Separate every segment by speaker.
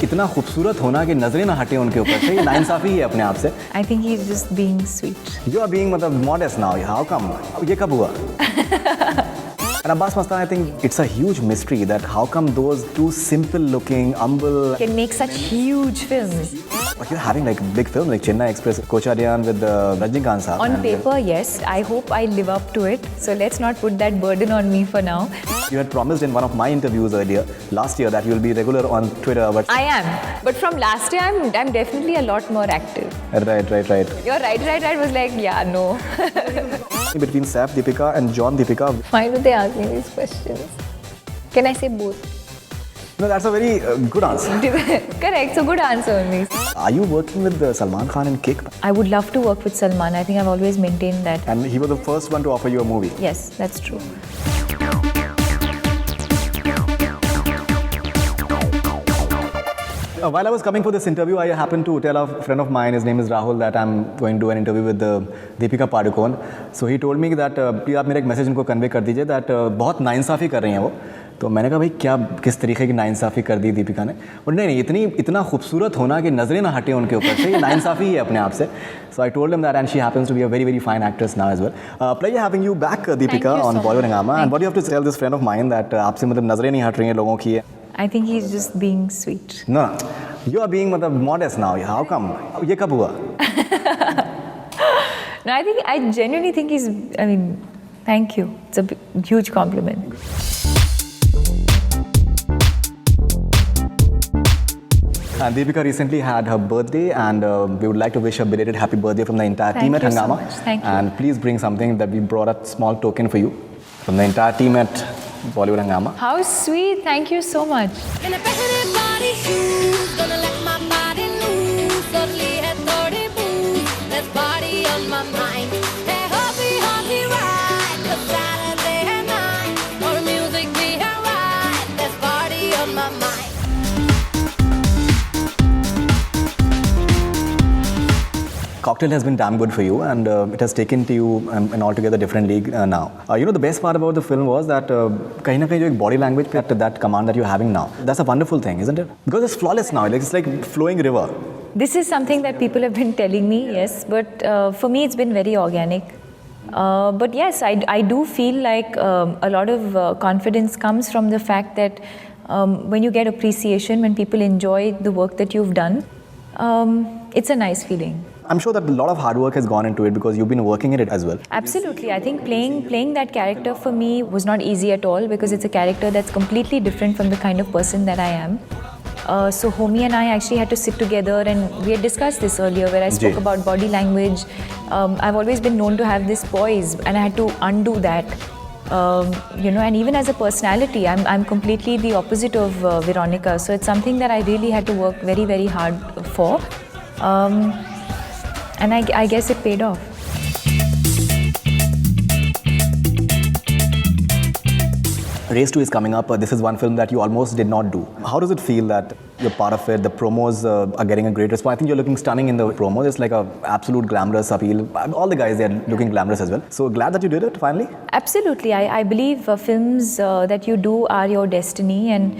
Speaker 1: इतना खूबसूरत होना कि नजरें ना हटे उनके ऊपर से, ये नाइंसाफी ही है अपने आप से।
Speaker 2: I think he's just being sweet.
Speaker 1: You are being मतलब modest now. How come? ये कब हुआ? And Abbas Mastan, I think it's a huge mystery that how come those two simple-looking, humble,
Speaker 2: Can make such huge films.
Speaker 1: but you're having like big films like Chennai Express, Kocharian with Rajinikanth sahab.
Speaker 2: On
Speaker 1: and
Speaker 2: paper, yes. I hope I live up to it. So let's not put that burden on me for now.
Speaker 1: You had promised in one of my interviews earlier, last year, that you'll be regular on Twitter. But
Speaker 2: I am. But from last year, I'm definitely a lot more active.
Speaker 1: Right.
Speaker 2: Your right was like, yeah, no.
Speaker 1: Between Saif Deepika and John Deepika,
Speaker 2: Why do they ask me these questions? Can I say both?
Speaker 1: no, that's a very good answer.
Speaker 2: Correct. So good answer only.
Speaker 1: Are you working with Salman Khan in Kick?
Speaker 2: I would love to work with Salman. I think I've always maintained that.
Speaker 1: And he was the first one to offer you a movie.
Speaker 2: Yes, that's true.
Speaker 1: While I was coming for this interview, I happened to tell a friend of mine, his name is Rahul, that I'm going to do an interview with Deepika Padukone. So he told me that please आप मेरा एक message उनको convey कर दीजिए that बहुत नाइंसाफ़ी कर रही हैं वो. तो मैंने कहा भाई क्या किस तरीके की नाइंसाफ़ी कर दी दीपिका ने. और नहीं इतना खूबसूरत होना कि नजरें ना हटें उनके ऊपर से, ये नाइंसाफ़ी ही है अपने आप से. So I told him that, and she happens to be a very fine actress now as well. Pleasure having you back, Deepika,
Speaker 2: you
Speaker 1: on
Speaker 2: so
Speaker 1: Bollywood
Speaker 2: much.
Speaker 1: Hungama. And what do you have to tell this friend of mine that आपसे मतलब नजरें नहीं हट रही हैं लोगों की?
Speaker 2: I think he's just being sweet.
Speaker 1: No, you are being मतलब modest now. How come? ये कब हुआ?
Speaker 2: No, I genuinely think he's, thank you. It's a huge compliment.
Speaker 1: And Deepika recently had her birthday, and we would like to wish her belated happy birthday from the entire team at
Speaker 2: Thank you so
Speaker 1: Hungama.
Speaker 2: much. Thank you.
Speaker 1: And please bring something that we brought a small token for you from the entire team at Bollywood Hungama.
Speaker 2: How sweet. Thank you so much.
Speaker 3: In a better body shoes, gonna let my body loose. Suddenly had 30 moves, there's body on my mind. Hey, hobby ride, 'cause Saturday night, or music be alright, there's body on my mind.
Speaker 1: Cocktail has been damn good for you, and it has taken to you an altogether different league now. The best part about the film was that कहीं ना कहीं जो एक body language पे that command that you're having now, that's a wonderful thing, isn't it? Because it's flawless now. It's like flowing river.
Speaker 2: This is something that people have been telling me, yes, but for me it's been very organic. But yes, I do feel like a lot of confidence comes from the fact that when you get appreciation, when people enjoy the work that you've done, it's a nice feeling.
Speaker 1: I'm sure that a lot of hard work has gone into it because you've been working in it as well.
Speaker 2: Absolutely. I think playing that character for me was not easy at all because it's a character that's completely different from the kind of person that I am. So Homi and I actually had to sit together, and we had discussed this earlier where I spoke about body language. I've always been known to have this poise, and I had to undo that. And even as a personality, I'm completely the opposite of Veronica. So it's something that I really had to work very hard for. And I guess it paid off.
Speaker 1: Race 2 is coming up. This is one film that you almost did not do. How does it feel that you're part of it? The promos are getting a great response. I think you're looking stunning in the promos. It's like a absolute glamorous appeal. All the guys, they're looking glamorous as well. So glad that you did it finally.
Speaker 2: Absolutely. I believe films that you do are your destiny, and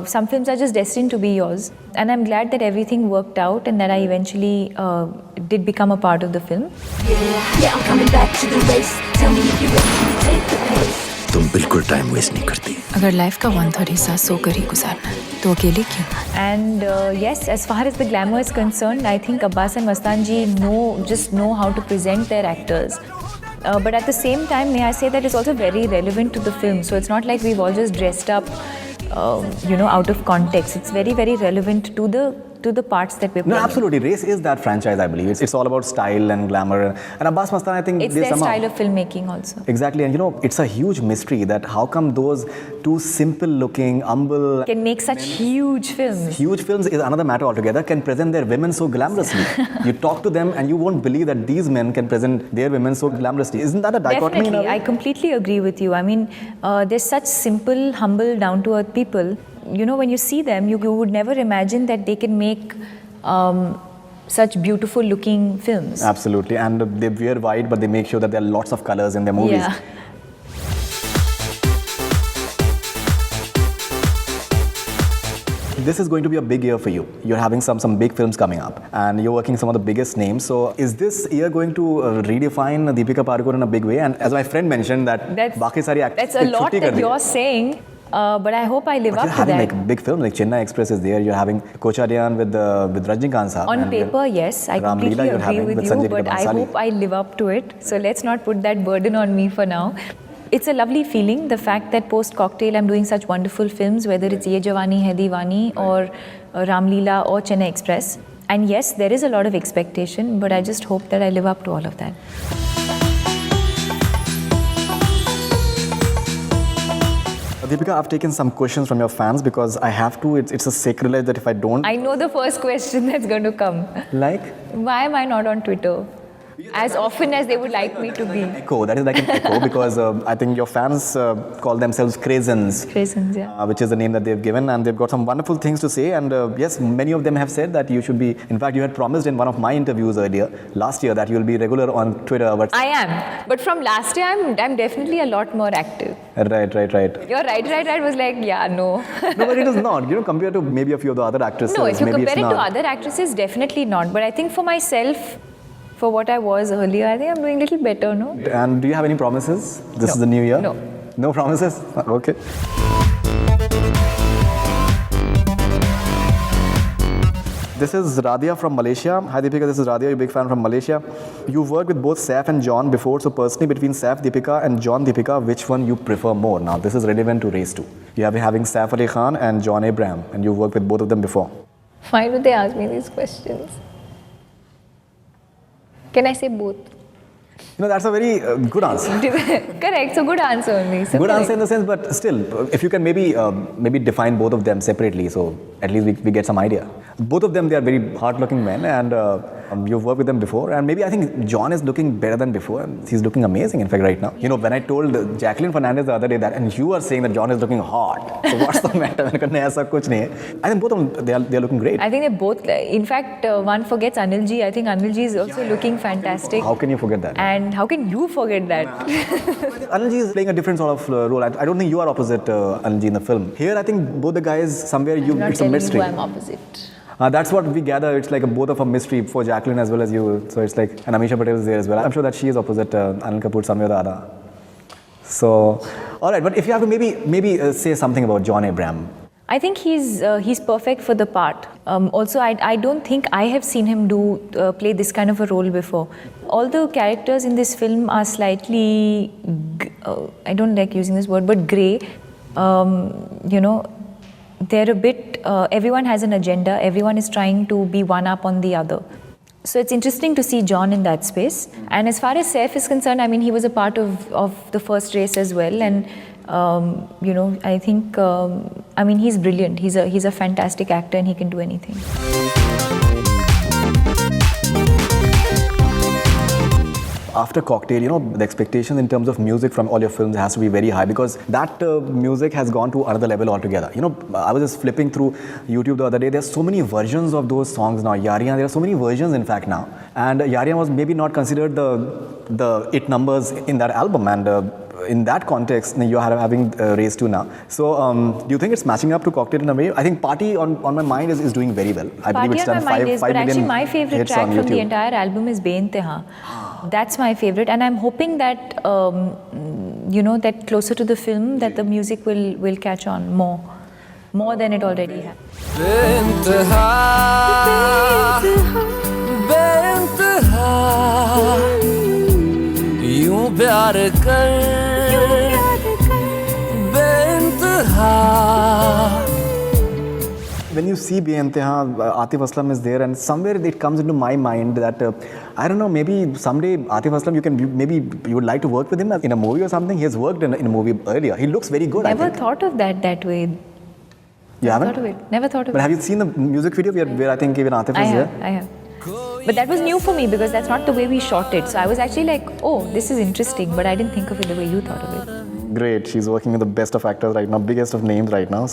Speaker 2: some films are just destined to be yours. And I'm glad that everything worked out and that I eventually did become a part of the film.
Speaker 4: Yeah, I'm coming back to the race. Tell me if you're ready to take the pace.
Speaker 5: तुम बिल्कुल time waste नहीं करती.
Speaker 6: अगर life का 1/3 हिस्सा सोकर ही गुजारना है तो अकेले क्यों?
Speaker 2: And yes, as far as the glamour is concerned, I think Abbas and Mastan ji know how to present their actors. But at the same time, may I say that it's also very relevant to the film. So it's not like we've all just dressed up, out of context. It's very relevant to the parts that we're playing.
Speaker 1: No, absolutely. Race is that franchise, I believe. It's all about style and glamour. And Abbas Mastan, I think
Speaker 2: it's their style of filmmaking also.
Speaker 1: Exactly. And it's a huge mystery that how come those two simple-looking, humble...
Speaker 2: can make such huge films.
Speaker 1: Huge films is another matter altogether, can present their women so glamorously. You talk to them and you won't believe that these men can present their women so glamorously. Isn't that a dichotomy?
Speaker 2: Definitely. I completely agree with you. They're such simple, humble, down-to-earth people. When you see them, you would never imagine that they can make such beautiful looking films.
Speaker 1: Absolutely. And they wear white, but they make sure that there are lots of colors in their movies.
Speaker 2: Yeah.
Speaker 1: This is going to be a big year for you. You're having some big films coming up, and you're working some of the biggest names. So, is this year going to redefine Deepika Padukone in a big way? And as my friend mentioned, that बाकी सारी actors
Speaker 2: That's a lot
Speaker 1: छुट्टी कर
Speaker 2: that
Speaker 1: the.
Speaker 2: you're saying, but I hope I live
Speaker 1: But
Speaker 2: up
Speaker 1: you're
Speaker 2: to
Speaker 1: having
Speaker 2: that.
Speaker 1: like big films like Chennai Express is there. You're having Kochariyan with Rajinikanth sahab.
Speaker 2: On
Speaker 1: and you're-
Speaker 2: paper, yes, I
Speaker 1: Ram
Speaker 2: completely
Speaker 1: Leela you're
Speaker 2: agree
Speaker 1: having
Speaker 2: with you,
Speaker 1: Sanjay
Speaker 2: but
Speaker 1: Leela
Speaker 2: I
Speaker 1: Bhansali.
Speaker 2: hope I live up to it. So let's not put that burden on me for now. It's a lovely feeling, the fact that post Cocktail I'm doing such wonderful films, whether it's Ye Jawani Hai Deewani or Ram Leela or Chennai Express. And yes, there is a lot of expectation, but I just hope that I live up to all of that.
Speaker 1: Deepika, I've taken some questions from your fans because I have to. It's a sacrilege that if I don't.
Speaker 2: I know the first question that's going to come.
Speaker 1: Like?
Speaker 2: Why am I not on Twitter as often as they would like me to be?
Speaker 1: Echo. That is like an echo because I think your fans call themselves Crazens.
Speaker 2: Crazens, yeah.
Speaker 1: Which is the name that they've given, and they've got some wonderful things to say. And yes, many of them have said that you should be. In fact, you had promised in one of my interviews last year, that you'll be regular on Twitter. But
Speaker 2: I am. But from last year, I'm definitely a lot more active.
Speaker 1: Right.
Speaker 2: Your right was like, yeah, no.
Speaker 1: No, but it is not. Compared to maybe a few of the other actresses.
Speaker 2: No, if you
Speaker 1: maybe
Speaker 2: compare
Speaker 1: it's
Speaker 2: it to
Speaker 1: not.
Speaker 2: other actresses, definitely not. But I think for myself, for what I was earlier, I think I'm doing a little better, no?
Speaker 1: And do you have any promises? This is the new year?
Speaker 2: No.
Speaker 1: No promises? Okay. This is Radia from Malaysia. Hi Deepika, this is Radia, you're a big fan from Malaysia. You've worked with both Saif and John before, so personally between Saif Deepika and John Deepika, which one you prefer more? Now this is relevant to Race 2. You have been having Saif Ali Khan and John Abraham, and you've worked with both of them before.
Speaker 2: Why do they ask me these questions? Can I say both?
Speaker 1: That's a very good answer.
Speaker 2: Correct, so good answer only. So
Speaker 1: Good
Speaker 2: correct.
Speaker 1: answer in the sense, but still, if you can maybe define both of them separately, so at least we get some idea. Both of them, they are very hard-looking men, and you've worked with them before, and maybe I think John is looking better than before, and he's looking amazing, in fact, right now. When I told Jacqueline Fernandez the other day that, and you are saying that John is looking hot, so what's the matter? I think both of them, they are looking great.
Speaker 2: I think they both, in fact, one forgets Anilji. I think Anilji is also looking fantastic.
Speaker 1: How can you forget that?
Speaker 2: And how can you forget that?
Speaker 1: Anilji is playing a different sort of role. I don't think you are opposite Anilji in the film. Here, I think both the guys, somewhere
Speaker 2: I'm not
Speaker 1: it's a
Speaker 2: telling
Speaker 1: mystery.
Speaker 2: you I'm opposite.
Speaker 1: That's what we gather. It's like both of a mystery for Jacqueline as well as you. So it's like, and Amisha Patel is there as well. I'm sure that she is opposite Anil Kapoor some way or the other. So, all right. But if you have to maybe say something about John Abraham.
Speaker 2: I think he's perfect for the part. Also, I don't think I have seen him play this kind of a role before. All the characters in this film are slightly, I don't like using this word, but grey. They're a bit, everyone has an agenda, everyone is trying to be one up on the other. So it's interesting to see John in that space. And as far as Saif is concerned, I mean, he was a part of the first race as well. And, I think, he's brilliant. He's a fantastic actor and he can do anything.
Speaker 1: After Cocktail, the expectations in terms of music from all your films has to be very high because that music has gone to another level altogether. I was just flipping through YouTube the other day. There's so many versions of those songs now. Yariyan, there are so many versions in fact now. And Yariyan was maybe not considered the hit numbers in that album. And in that context, you are having Race 2 now. So, do you think it's matching up to Cocktail in a way? I think Party on My Mind is doing very well. I believe it's done 5 million
Speaker 2: but actually my favorite
Speaker 1: hits
Speaker 2: track
Speaker 1: on
Speaker 2: from the
Speaker 1: YouTube.
Speaker 2: entire album is Be-Inteha. That's my favorite, and I'm hoping that that closer to the film, that the music will catch on more than it already has.
Speaker 7: यूं प्यार कर बेइंतहा
Speaker 1: When you see Be-Inteha, Atif Aslam is there, and somewhere it comes into my mind that I don't know, maybe someday Atif Aslam, you would like to work with him in a movie or something. He has worked in a movie earlier. He looks very good.
Speaker 2: Never
Speaker 1: I think.
Speaker 2: thought of that way.
Speaker 1: You haven't?
Speaker 2: Thought of it. Never thought of
Speaker 1: But
Speaker 2: it.
Speaker 1: have you seen the music video where I think even Atif is there?
Speaker 2: I have. But that was new for me because that's not the way we shot it. So I was actually like, oh, this is interesting, but I didn't think of it the way you thought of it.
Speaker 1: Great. She's working with the best of actors right now, biggest of names right now.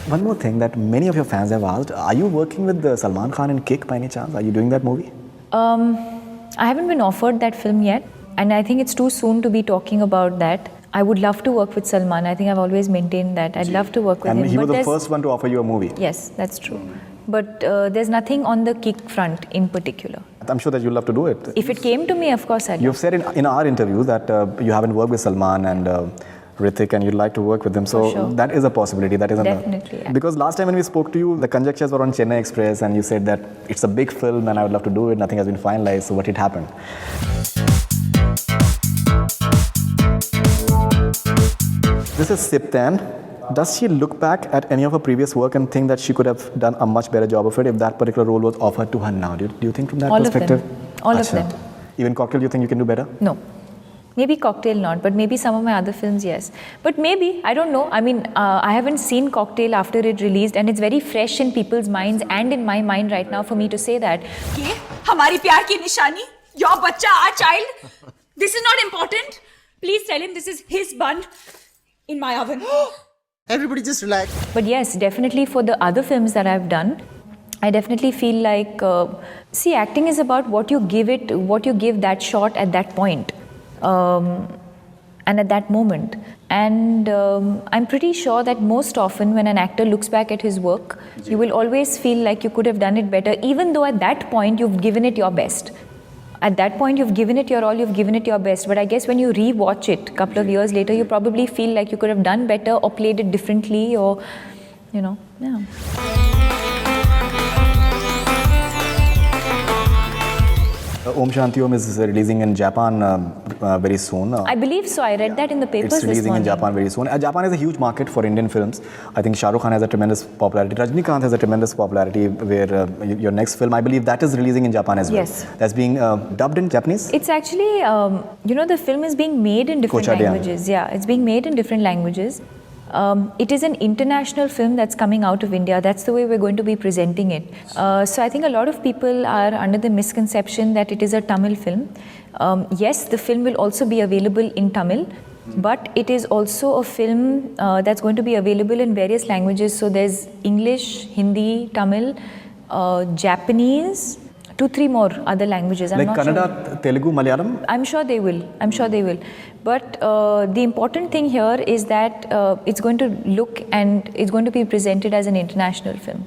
Speaker 1: One more thing that many of your fans have asked, are you working with Salman Khan in Kick by any chance? Are you doing that movie?
Speaker 2: I haven't been offered that film yet, and I think it's too soon to be talking about that. I would love to work with Salman. I think I've always maintained that. I'd love to work with him.
Speaker 1: And he was
Speaker 2: but
Speaker 1: the
Speaker 2: there's-
Speaker 1: first one to offer you a movie.
Speaker 2: Yes, that's true. But there's nothing on the kick front in particular.
Speaker 1: I'm sure that you'll love to do it.
Speaker 2: If it came to me, of course I'd.
Speaker 1: You've said in our interview that you haven't worked with Salman and Hrithik and you'd like to work with them. So
Speaker 2: sure.
Speaker 1: that is a possibility. That is
Speaker 2: Definitely, yeah.
Speaker 1: Because last time when we spoke to you, the conjectures were on Chennai Express and you said that it's a big film and I would love to do it. Nothing has been finalized. So what had happened? This is Siptan. Does she look back at any of her previous work and think that she could have done a much better job of it if that particular role was offered to her now? Do you think from that
Speaker 2: All of them.
Speaker 1: perspective?
Speaker 2: All of
Speaker 1: Acha.
Speaker 2: them.
Speaker 1: Even Cocktail, you think you can do better?
Speaker 2: No. Maybe Cocktail not, but maybe some of my other films, yes. But maybe, I don't know. I mean, I haven't seen Cocktail after it released and it's very fresh in people's minds and in my mind right now for me to say that.
Speaker 8: ये हमारी प्यार की निशानी, your बच्चा, our child. This is not important. Please tell him this is his bun in my oven.
Speaker 9: Everybody just relax.
Speaker 2: But yes, definitely for the other films that I've done, I definitely feel like, see, acting is about what you give that shot at that point, and at that moment. And I'm pretty sure that most often when an actor looks back at his work, you will always feel like you could have done it better, even though at that point you've given it your best. At that point, you've given it your all, you've given it your best. But I guess when you re-watch it a couple of years later, you probably feel like you could have done better or played it differently or, yeah.
Speaker 1: Om Shanti Om is releasing in Japan very soon.
Speaker 2: I believe so. I read that in the papers
Speaker 1: It's
Speaker 2: this
Speaker 1: releasing in
Speaker 2: morning.
Speaker 1: Japan very soon. Japan is a huge market for Indian films. I think Shah Rukh Khan has a tremendous popularity. Rajinikanth has a tremendous popularity where your next film, I believe that is releasing in Japan as well.
Speaker 2: Yes.
Speaker 1: That's being dubbed in Japanese?
Speaker 2: It's actually, the film is being made in different
Speaker 1: Kochadian.
Speaker 2: languages. Yeah, it's being made in different languages. It is an international film that's coming out of India. That's the way we're going to be presenting it. So I think a lot of people are under the misconception that it is a Tamil film. Yes, the film will also be available in Tamil, but it is also a film that's going to be available in various languages. So there's English, Hindi, Tamil, Japanese, 2-3 more other languages. I'm
Speaker 1: Like
Speaker 2: not
Speaker 1: Kannada,
Speaker 2: sure.
Speaker 1: Telugu, Malayalam?
Speaker 2: I'm sure they will. But the important thing here is that it's going to look and it's going to be presented as an international film.